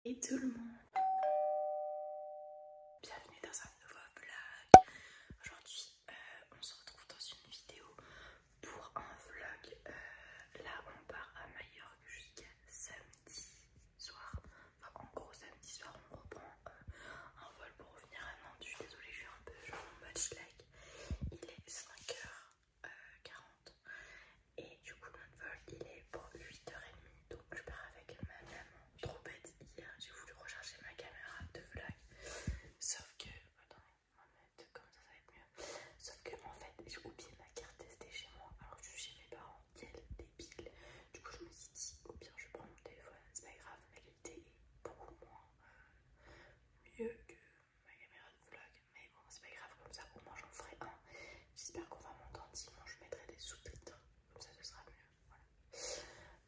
Et tout le monde, bienvenue dans un nouveau vlog. Aujourd'hui on se retrouve dans une vidéo pour un vlog. Là on part à Majorque jusqu'à samedi soir. Enfin en gros samedi soir on reprend un vol pour revenir à Nantes. Je suis désolée, je suis un peu genre en mode schlag. Il est 5h40 et du coup notre vol il est pour 8h30. Donc je pars avec ma maman. Trop bête, hier j'ai voulu recharger ma caméra de vlog. Sauf que, attendez, on va mettre comme ça va être mieux. Sauf que en fait j'ai oublié ma carte SD chez moi alors que je suis chez mes parents. Quel débile. Du coup je me suis dit au pire je prends mon téléphone, c'est pas grave, la qualité est beaucoup moins mieux que ma caméra de vlog. Mais bon c'est pas grave, comme ça au moins j'en ferai un. J'espère qu'on va m'entendre, sinon je mettrai des sous-titres. Comme ça ce sera mieux. Voilà.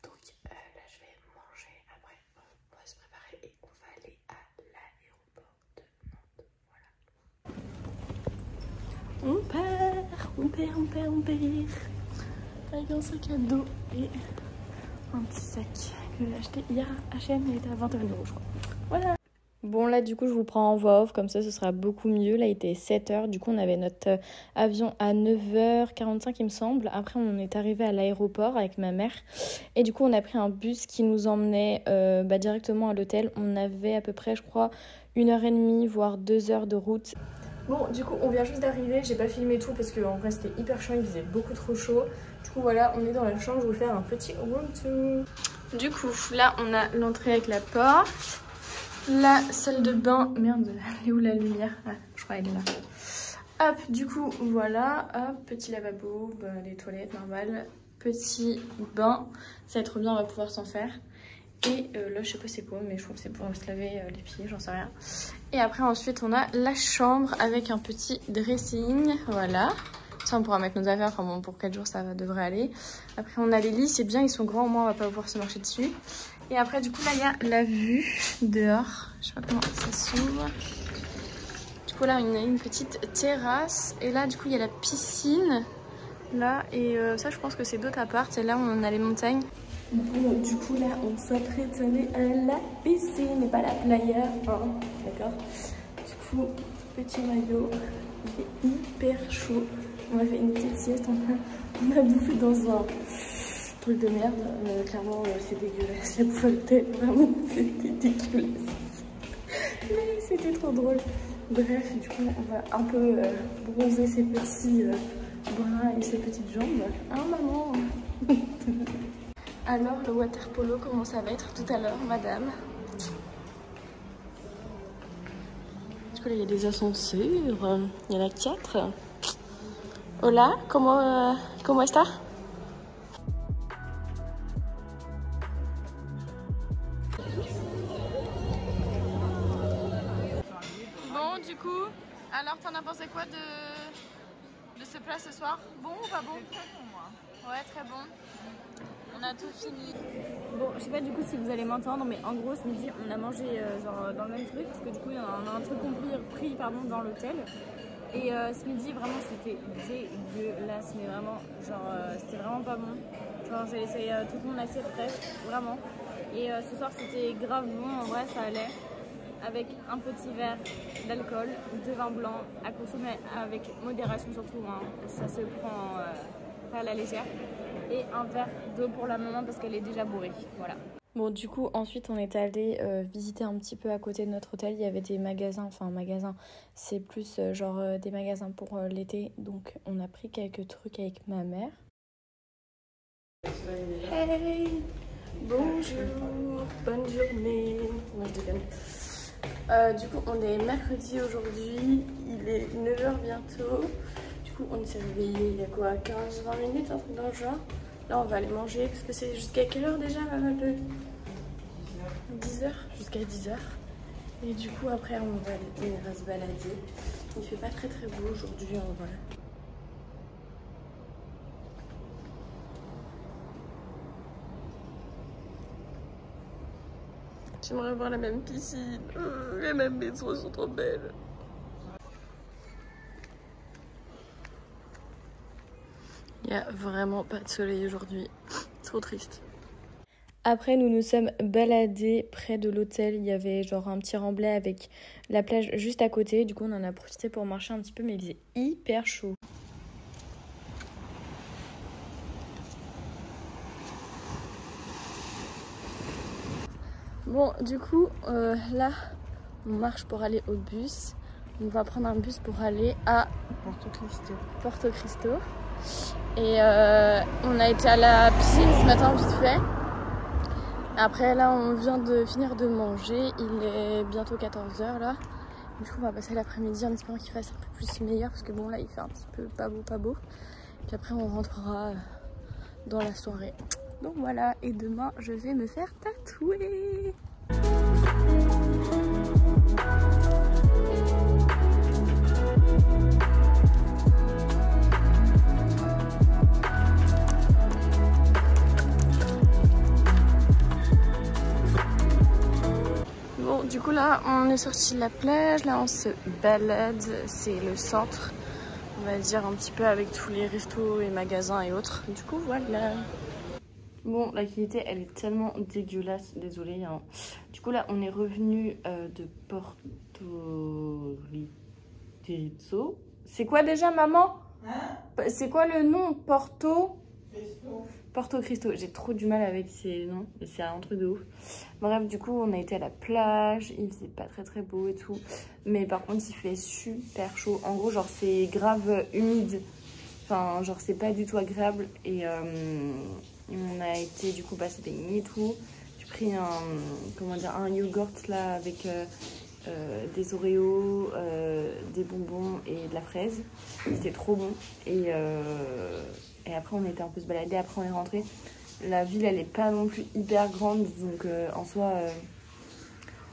Donc là je vais manger, après on va se préparer et on va aller à l'aéroport de Nantes. Voilà. On perd avec un sac à dos et un petit sac que j'ai acheté hier à H&M. Il était à 21 € je crois. Voilà. Bon là du coup je vous prends en voix off, comme ça ce sera beaucoup mieux. Là il était 7h, du coup on avait notre avion à 9h45 il me semble. Après on est arrivé à l'aéroport avec ma mère et du coup on a pris un bus qui nous emmenait directement à l'hôtel. On avait à peu près je crois 1h30 voire 2h de route. Bon du coup on vient juste d'arriver, j'ai pas filmé tout parce qu'en vrai c'était hyper chaud, il faisait beaucoup trop chaud. Du coup voilà, on est dans la chambre, je vais vous faire un petit room tour. Du coup là on a l'entrée avec la porte. La salle de bain, merde, elle est où la lumière? Ah, je crois qu'elle est là. Hop, du coup, voilà, hop, petit lavabo, les toilettes normales, petit bain, ça va être bien, on va pouvoir s'en faire. Et là, je sais pas c'est quoi, mais je crois que c'est pour se laver les pieds, j'en sais rien. Et après, ensuite, on a la chambre avec un petit dressing, voilà. Ça, on pourra mettre nos affaires, enfin bon, pour 4 jours, ça devrait aller. Après, on a les lits, c'est bien, ils sont grands, au moins, on va pas pouvoir se marcher dessus. Et après, du coup, là, il y a la vue dehors. Je sais pas comment ça s'ouvre. Du coup, là, on a une petite terrasse. Et là, du coup, il y a la piscine. Là, et ça, je pense que c'est d'autres apparts. C'est là où on a les montagnes. Bon, du coup, là, on s'apprête à aller à la piscine et pas la playa. Hein, d'accord. Du coup, petit maillot. Il fait hyper chaud. On a fait une petite sieste. On a bouffé dans un truc de merde, clairement c'est dégueulasse, la bouffe vraiment c'était dégueulasse, mais c'était trop drôle. Bref, du coup on va un peu bronzer ses petits bras et ses petites jambes, hein maman. Alors le water polo, comment ça va être tout à l'heure madame? Du coup là il y a des ascenseurs, il y en a 4. Hola, comment est-ce? Bon, du coup, alors t'en as pensé quoi de ce plat ce soir? Bon ou pas bon? Très bon, moi. Ouais, très bon. On a tout fini. Bon, je sais pas du coup si vous allez m'entendre, mais en gros ce midi on a mangé genre dans le même truc, parce que du coup on a un truc pris dans l'hôtel. Et ce midi vraiment c'était dégueulasse, mais vraiment genre c'était vraiment pas bon. Genre j'ai essayé toute mon assiette presque, vraiment. Et ce soir c'était grave bon, en vrai ça allait. Avec un petit verre d'alcool, de vin blanc à consommer avec modération surtout, hein. Ça se prend pas à la légère. Et un verre d'eau pour la maman parce qu'elle est déjà bourrée, voilà. Bon du coup ensuite on est allé visiter un petit peu à côté de notre hôtel. Il y avait des magasins, enfin magasins, c'est plus genre des magasins pour l'été. Donc on a pris quelques trucs avec ma mère. Hey, bonjour, bonne journée. Moi je déconne. Du coup on est mercredi aujourd'hui, il est 9h bientôt. Du coup on s'est réveillé il y a quoi, 15-20 minutes, un truc dans le genre. Là on va aller manger parce que c'est jusqu'à quelle heure déjà? 10h, jusqu'à 10h. Et du coup après on va se balader. Il fait pas très beau aujourd'hui en vrai. J'aimerais voir la même piscine. Les mêmes maisons sont trop belles. Il n'y a vraiment pas de soleil aujourd'hui. Trop triste. Après, nous nous sommes baladés près de l'hôtel. Il y avait genre un petit remblai avec la plage juste à côté. Du coup, on en a profité pour marcher un petit peu, mais il faisait hyper chaud. Bon, du coup, là, on marche pour aller au bus. On va prendre un bus pour aller à Porto Cristo. Et on a été à la piscine ce matin vite fait. Après là on vient de finir de manger, il est bientôt 14h là. Du coup on va passer l'après-midi en espérant qu'il fasse un peu plus meilleur parce que bon là il fait un petit peu pas beau. Puis après on rentrera dans la soirée. Donc voilà, et demain je vais me faire tatouer. Bon, du coup là on est sorti de la plage, là on se balade, c'est le centre, on va dire un petit peu avec tous les restos et magasins et autres. Du coup voilà. Bon, la qualité elle est tellement dégueulasse, désolée hein. Du coup là on est revenu de Porto Cristo. C'est quoi déjà maman? Hein? C'est quoi le nom? Porto Cristo. J'ai trop du mal avec ces noms, c'est un truc de ouf. Bref, du coup on a été à la plage, il faisait pas très beau et tout, mais par contre il fait super chaud. En gros genre c'est grave humide, enfin genre c'est pas du tout agréable. Et on a été du coup se baigner et tout. J'ai pris un yogourt là avec des Oreos, des bonbons et de la fraise. C'était trop bon. Et après on était un peu se balader, après on est rentré. La ville elle est pas non plus hyper grande, donc en soi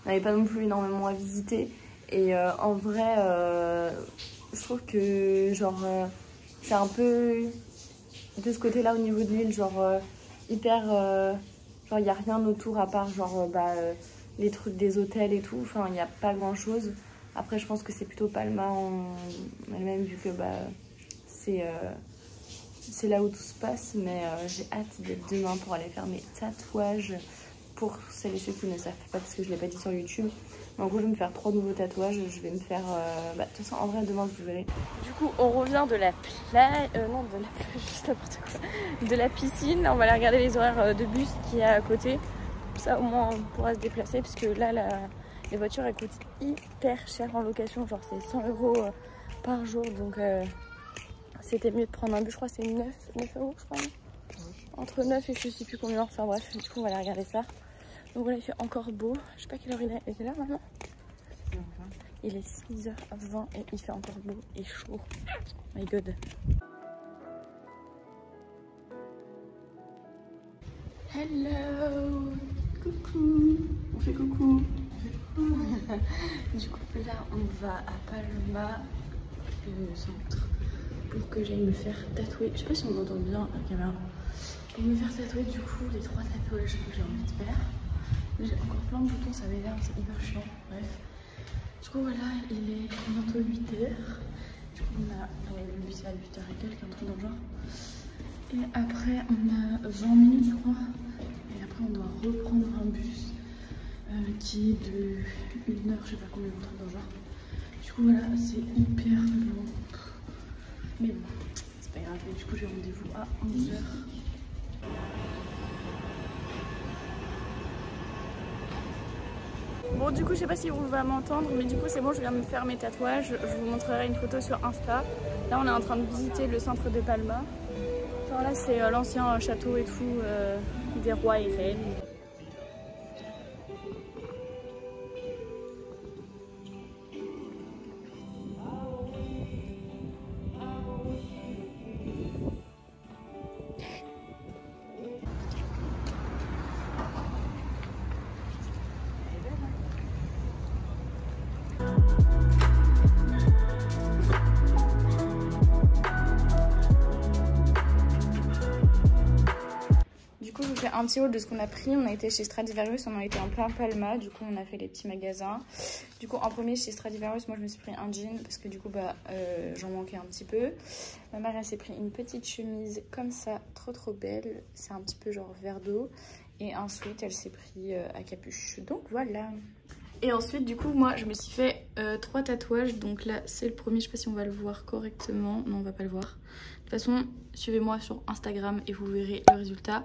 on n'avait pas non plus énormément à visiter. Et en vrai je trouve que genre c'est un peu de ce côté là au niveau de l'île, genre hyper genre il n'y a rien autour à part genre les trucs des hôtels et tout, enfin il n'y a pas grand chose. Après je pense que c'est plutôt Palma en elle-même vu que c'est là où tout se passe, mais j'ai hâte d'être demain pour aller faire mes tatouages. Pour celles et ceux qui ne savent pas, parce que je ne l'ai pas dit sur YouTube. Mais en gros, je vais me faire 3 nouveaux tatouages. Je vais me faire... de toute façon, en vrai, demain, vous verrez. Du coup, on revient de la plage... non, de la plage, juste n'importe quoi. De la piscine. On va aller regarder les horaires de bus qui est à côté. Comme ça, au moins, on pourra se déplacer. Parce que là, les voitures, elles coûtent hyper cher en location. Genre, c'est 100 € par jour. Donc... c'était mieux de prendre un bus, je crois que c'est 9 €, je crois. Entre 9 et je sais plus combien, enfin bref, du coup on va aller regarder ça. Donc voilà, il fait encore beau. Je sais pas quelle heure il est. Il est là maintenant? Il est 6h20 et il fait encore beau et chaud. My god. Hello. Coucou. On fait coucou. Du coup là on va à Palma, le centre, pour que j'aille me faire tatouer. Je sais pas si on m'entend bien à la caméra. Pour me faire tatouer du coup les 3 tatouages que j'ai envie de faire. J'ai encore plein de boutons, ça m'énerve, c'est hyper chiant. Bref. Du coup voilà, il est bientôt 8h. Du coup on a le bus à 8h et quelques, un truc dans le genre. Et après on a 20 minutes je crois. Et après on doit reprendre un bus qui est de 1h, je sais pas combien, un truc dans le genre. Du coup voilà, c'est hyper long. Mais bon, c'est pas grave. Et du coup j'ai rendez-vous à 11h. Bon du coup je sais pas si vous va m'entendre, mais du coup c'est bon, je viens de me faire mes tatouages. Je vous montrerai une photo sur Insta. Là on est en train de visiter le centre de Palma. Genre là c'est l'ancien château et tout des rois et reines. Un petit haul de ce qu'on a pris. On a été chez Stradivarius, on a été en plein Palma, du coup on a fait les petits magasins. Du coup en premier chez Stradivarius, moi je me suis pris un jean parce que du coup j'en manquais un petit peu. Ma mère elle s'est pris une petite chemise comme ça, trop belle, c'est un petit peu genre vert d'eau. Et ensuite, elle s'est pris à capuche. Donc voilà. Et ensuite, du coup, moi, je me suis fait 3 tatouages. Donc là, c'est le premier. Je sais pas si on va le voir correctement. Non, on va pas le voir. De toute façon, suivez-moi sur Instagram et vous verrez le résultat.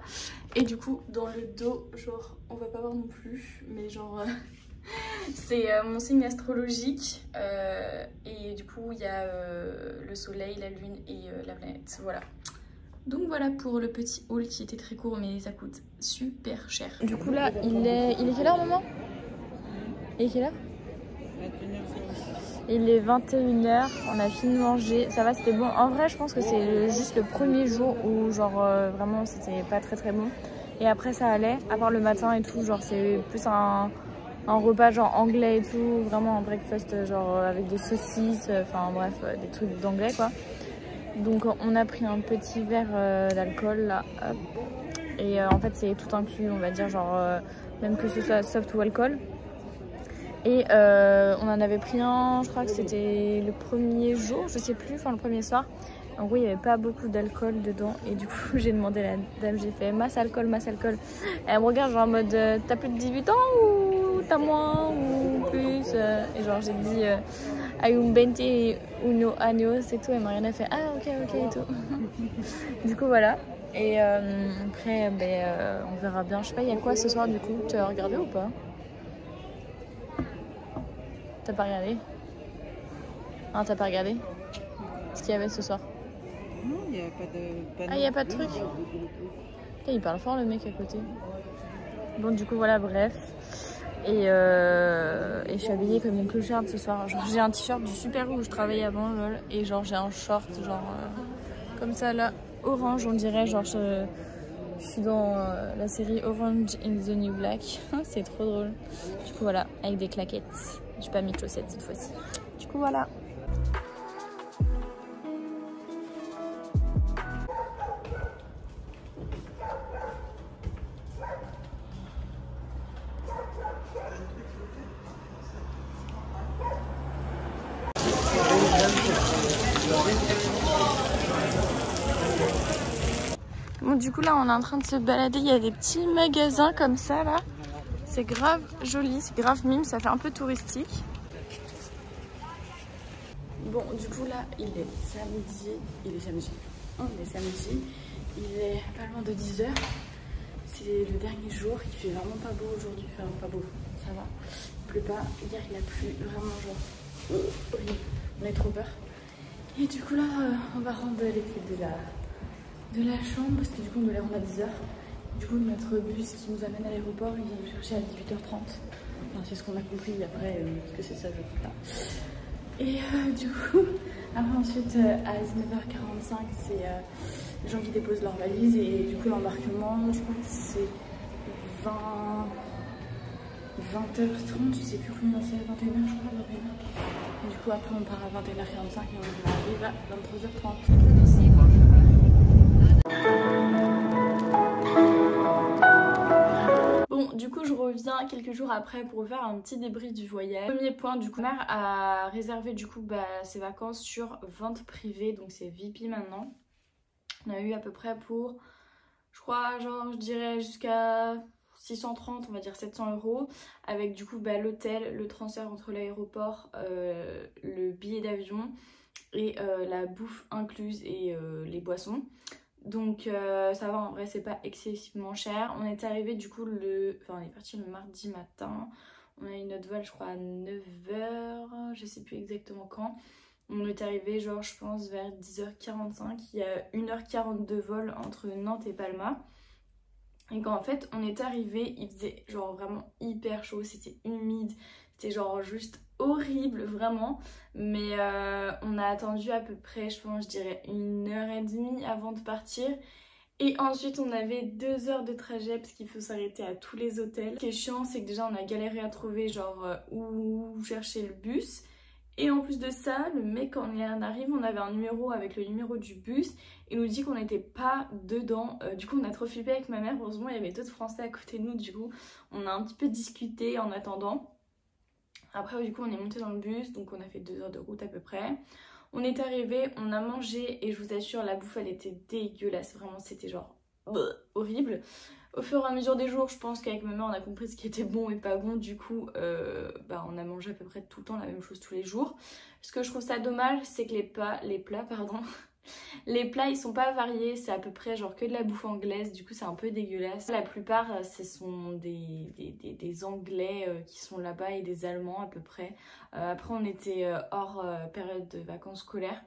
Et du coup, dans le dos, genre, on va pas voir non plus. Mais genre, c'est mon signe astrologique. Et du coup, il y a le soleil, la lune et la planète. Voilà. Donc voilà pour le petit haul qui était très court, mais ça coûte super cher. Du coup là, il est quelle heure, maman? Il est quelle heure? Il est 21h, on a fini de manger, ça va, c'était bon. En vrai, je pense que c'est juste le premier jour où genre vraiment c'était pas très bon. Et après ça allait, à part le matin et tout, genre c'est plus un repas genre anglais et tout, vraiment un breakfast genre avec des saucisses, enfin bref, des trucs d'anglais quoi. Donc on a pris un petit verre d'alcool là, hop. Et en fait c'est tout inclus, on va dire, genre même que ce soit soft ou alcool. Et on en avait pris un, je crois que c'était le premier jour, je sais plus, enfin le premier soir. En gros il n'y avait pas beaucoup d'alcool dedans et du coup j'ai demandé à la dame, j'ai fait masse alcool, masse alcool. Et elle me regarde genre en mode t'as plus de 18 ans ou t'as moins ou plus? Et genre j'ai dit hay un 21 años et tout, et Mariana fait ah ok et tout. Du coup voilà. Et après on verra bien, je sais pas il y a quoi ce soir du coup, tu as regardé ou pas? T'as pas regardé? Ah t'as pas regardé? Ce qu'il y avait ce soir? Non, il n'y a pas de... Ah, il n'y a pas de truc? Il parle fort le mec à côté. Bon, du coup, voilà, bref. Et je suis habillée comme une clocharde ce soir. J'ai un t-shirt du Super où je travaillais avant, lol. Et genre, j'ai un short, genre, comme ça, là, orange, on dirait. Genre, je suis dans la série Orange in the New Black. C'est trop drôle. Du coup, voilà, avec des claquettes. J'ai pas mis de chaussettes cette fois-ci. Du coup, voilà. Bon, du coup là on est en train de se balader, il y a des petits magasins comme ça là. C'est grave joli, c'est grave mime, ça fait un peu touristique. Bon, du coup là il est samedi, on est samedi, il est pas loin de 10h. C'est le dernier jour, il fait vraiment pas beau aujourd'hui, enfin pas beau, ça va. Il pleut pas, hier il a plu vraiment genre horrible, on a trop peur. Et du coup là on va rendre les clés de la chambre parce que du coup on doit les rendre à 10h. Du coup notre bus qui nous amène à l'aéroport il vient nous chercher à 18h30. Enfin, c'est ce qu'on a compris, après ce que c'est ça je ne sais pas. Et du coup après ensuite à 19h45 c'est les gens qui déposent leurs valises et du coup l'embarquement je crois que c'est 20h30, je sais plus combien c'est, 21h je crois, 21h. Et du coup après on part à 21h45 et on arrive à 23h30. Bon, du coup je reviens quelques jours après pour faire un petit débrief du voyage. Premier point, du coup ma mère a réservé du coup ses vacances sur vente privée, donc c'est VIP maintenant. On a eu à peu près pour, je crois, genre je dirais jusqu'à 630, on va dire 700 €, avec du coup l'hôtel, le transfert entre l'aéroport, le billet d'avion et la bouffe incluse et les boissons. Donc ça va, en vrai c'est pas excessivement cher. On est arrivé du coup on est parti le mardi matin. On a eu notre vol je crois à 9h, je sais plus exactement quand. On est arrivé genre je pense vers 10h45. Il y a 1h40 de vol entre Nantes et Palma. Et quand en fait on est arrivé, il faisait genre vraiment hyper chaud, c'était humide, c'était genre juste horrible vraiment. Mais on a attendu à peu près, je pense, je dirais 1h30 avant de partir. Et ensuite on avait 2 heures de trajet parce qu'il faut s'arrêter à tous les hôtels. Ce qui est chiant c'est que déjà on a galéré à trouver genre où chercher le bus. Et en plus de ça, le mec quand on arrive, on avait un numéro avec le numéro du bus. Il nous dit qu'on n'était pas dedans. Du coup on a trop flippé avec ma mère. Heureusement il y avait d'autres Français à côté de nous. Du coup on a un petit peu discuté en attendant. Après du coup on est monté dans le bus. Donc on a fait 2 heures de route à peu près. On est arrivé, on a mangé. Et je vous assure la bouffe elle était dégueulasse. Vraiment c'était genre horrible. Au fur et à mesure des jours, je pense qu'avec ma mère on a compris ce qui était bon et pas bon. Du coup on a mangé à peu près tout le temps la même chose tous les jours. Ce que je trouve ça dommage, c'est que les plats les plats ils sont pas variés, c'est à peu près genre que de la bouffe anglaise, du coup c'est un peu dégueulasse. La plupart ce sont des Anglais qui sont là-bas et des Allemands à peu près. Après on était hors période de vacances scolaires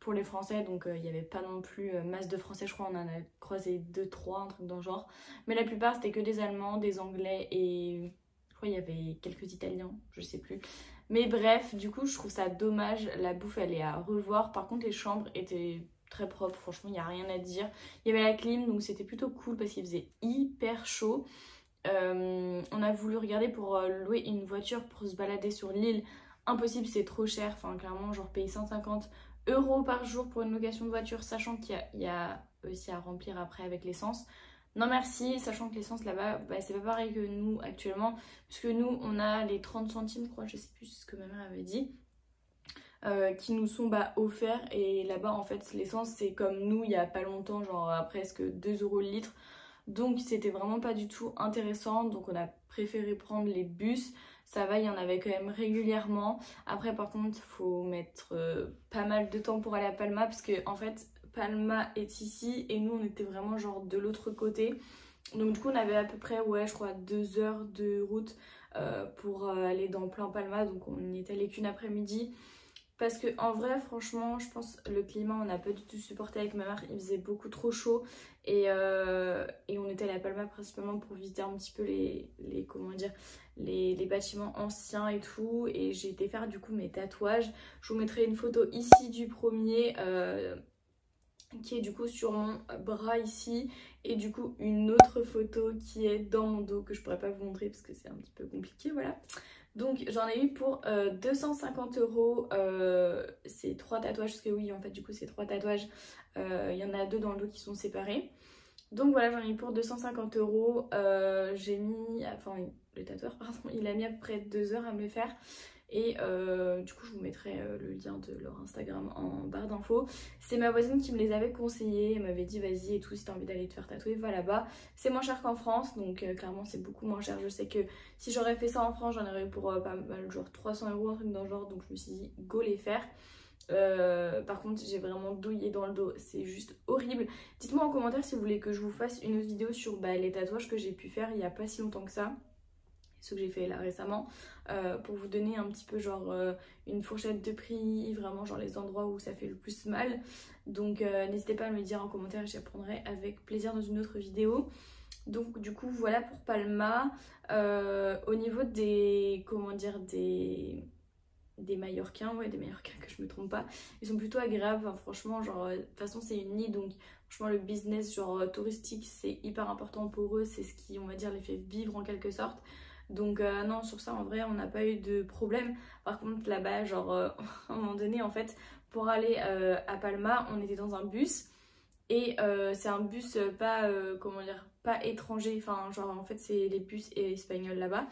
pour les Français, donc il n'y avait pas non plus masse de Français, je crois on en a croisé 2-3, un truc dans le genre. Mais la plupart c'était que des Allemands, des Anglais et je crois il y avait quelques Italiens, je sais plus. Mais bref, du coup, je trouve ça dommage. La bouffe, elle est à revoir. Par contre, les chambres étaient très propres. Franchement, il n'y a rien à dire. Il y avait la clim, donc c'était plutôt cool parce qu'il faisait hyper chaud. On a voulu regarder pour louer une voiture pour se balader sur l'île. Impossible, c'est trop cher. Enfin, clairement, genre payer 150 € par jour pour une location de voiture, sachant qu'il y a aussi à remplir après avec l'essence. Non merci, sachant que l'essence là-bas, c'est pas pareil que nous actuellement, puisque nous on a les 30 centimes, je crois, je sais plus ce que ma mère avait dit, qui nous sont offerts. Et là-bas en fait l'essence c'est comme nous il y a pas longtemps, genre à presque 2 € le litre. Donc c'était vraiment pas du tout intéressant, donc on a préféré prendre les bus. Ça va, il y en avait quand même régulièrement. Après par contre faut mettre pas mal de temps pour aller à Palma, parce que en fait Palma est ici et nous on était vraiment genre de l'autre côté. Donc du coup on avait à peu près, ouais je crois 2 heures de route pour aller dans plein Palma. Donc on n'y est allé qu'une après-midi. Parce que en vrai franchement je pense le climat on n'a pas du tout supporté avec ma mère, il faisait beaucoup trop chaud. Et on était allé à Palma principalement pour visiter un petit peu les bâtiments anciens et tout. Et j'ai été faire du coup mes tatouages. Je vous mettrai une photo ici du premier qui est du coup sur mon bras ici, et du coup une autre photo qui est dans mon dos que je pourrais pas vous montrer parce que c'est un petit peu compliqué, voilà. Donc j'en ai eu pour 250 €, c'est 3 tatouages, parce que oui en fait du coup c'est 3 tatouages, il y en a 2 dans le dos qui sont séparés. Donc voilà, j'en ai eu pour 250 €, j'ai mis, enfin le tatoueur pardon, il a mis à peu près 2 heures à me les faire. Et du coup je vous mettrai le lien de leur Instagram en barre d'infos. C'est ma voisine qui me les avait conseillés, elle m'avait dit vas-y et tout, si t'as envie d'aller te faire tatouer va là-bas. C'est moins cher qu'en France, donc clairement c'est beaucoup moins cher. Je sais que si j'aurais fait ça en France j'en aurais eu pour pas mal, genre 300 €, un truc dans le genre. Donc je me suis dit go les faire. Par contre j'ai vraiment douillé dans le dos, c'est juste horrible. Dites-moi en commentaire si vous voulez que je vous fasse une autre vidéo sur les tatouages que j'ai pu faire il n'y a pas si longtemps que ça, ce que j'ai fait là récemment, pour vous donner un petit peu genre une fourchette de prix, vraiment genre les endroits où ça fait le plus mal. Donc n'hésitez pas à me le dire en commentaire, j'y répondrai avec plaisir dans une autre vidéo. Donc du coup voilà pour Palma. Au niveau des, comment dire, des Mallorquins, ouais des Mallorquins que je me trompe pas, ils sont plutôt agréables, enfin, franchement genre de toute façon c'est une île, donc franchement le business genre touristique c'est hyper important pour eux, c'est ce qui on va dire les fait vivre en quelque sorte. Donc non sur ça en vrai on n'a pas eu de problème. Par contre là-bas genre à un moment donné en fait pour aller à Palma on était dans un bus. Et c'est un bus pas, comment dire, pas étranger, enfin genre en fait c'est les bus espagnols là-bas.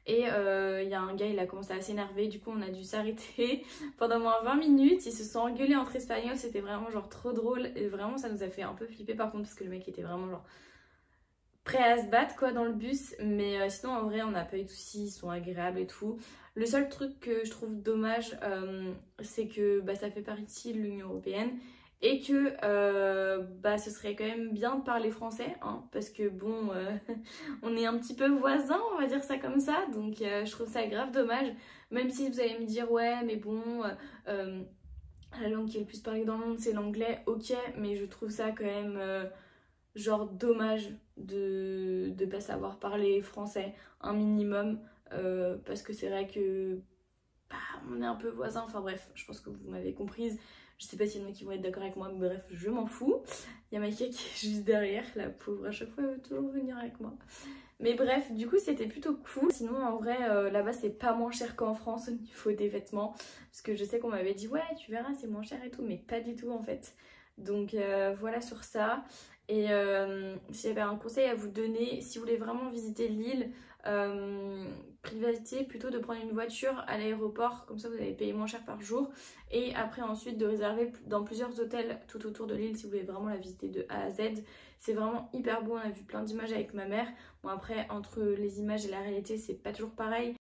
Et il y a un gars, il a commencé à s'énerver, du coup on a dû s'arrêter pendant moins 20 minutes. Ils se sont engueulés entre espagnols, c'était vraiment genre trop drôle. Et vraiment ça nous a fait un peu flipper par contre, parce que le mec était vraiment genre prêt à se battre quoi dans le bus. Mais sinon en vrai on n'a pas eu de soucis, ils sont agréables et tout. Le seul truc que je trouve dommage c'est que ça fait partie de l'Union Européenne. Et que ce serait quand même bien de parler français, hein, parce que bon, on est un petit peu voisins, on va dire ça comme ça. Donc je trouve ça grave dommage. Même si vous allez me dire, ouais, mais bon, la langue qui est le plus parlée dans le monde, c'est l'anglais. Ok, mais je trouve ça quand même genre dommage de ne pas savoir parler français un minimum. Parce que c'est vrai que on est un peu voisins. Enfin bref, je pense que vous m'avez comprise. Je sais pas s'il y en a qui vont être d'accord avec moi, mais bref, je m'en fous. Il y a Maïka qui est juste derrière, la pauvre, à chaque fois elle veut toujours venir avec moi. Mais bref, du coup c'était plutôt cool. Sinon en vrai, là-bas c'est pas moins cher qu'en France au niveau des vêtements. Parce que je sais qu'on m'avait dit, ouais tu verras c'est moins cher et tout, mais pas du tout en fait. Donc voilà sur ça. Et si j'avais un conseil à vous donner, si vous voulez vraiment visiter l'île, privalité plutôt de prendre une voiture à l'aéroport, comme ça vous allez payer moins cher par jour, et après ensuite de réserver dans plusieurs hôtels tout autour de l'île si vous voulez vraiment la visiter de A à Z. C'est vraiment hyper beau, on a vu plein d'images avec ma mère. Bon après entre les images et la réalité c'est pas toujours pareil.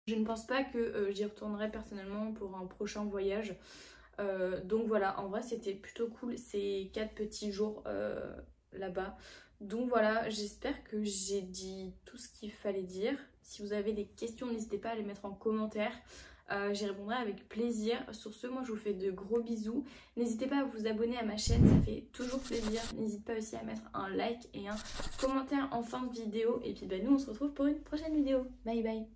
Je ne pense pas que j'y retournerai personnellement pour un prochain voyage. Donc voilà, en vrai c'était plutôt cool ces 4 petits jours là-bas. Donc voilà, j'espère que j'ai dit tout ce qu'il fallait dire. Si vous avez des questions, n'hésitez pas à les mettre en commentaire. J'y répondrai avec plaisir. Sur ce, moi je vous fais de gros bisous. N'hésitez pas à vous abonner à ma chaîne, ça fait toujours plaisir. N'hésitez pas aussi à mettre un like et un commentaire en fin de vidéo. Et puis bah, nous on se retrouve pour une prochaine vidéo. Bye bye.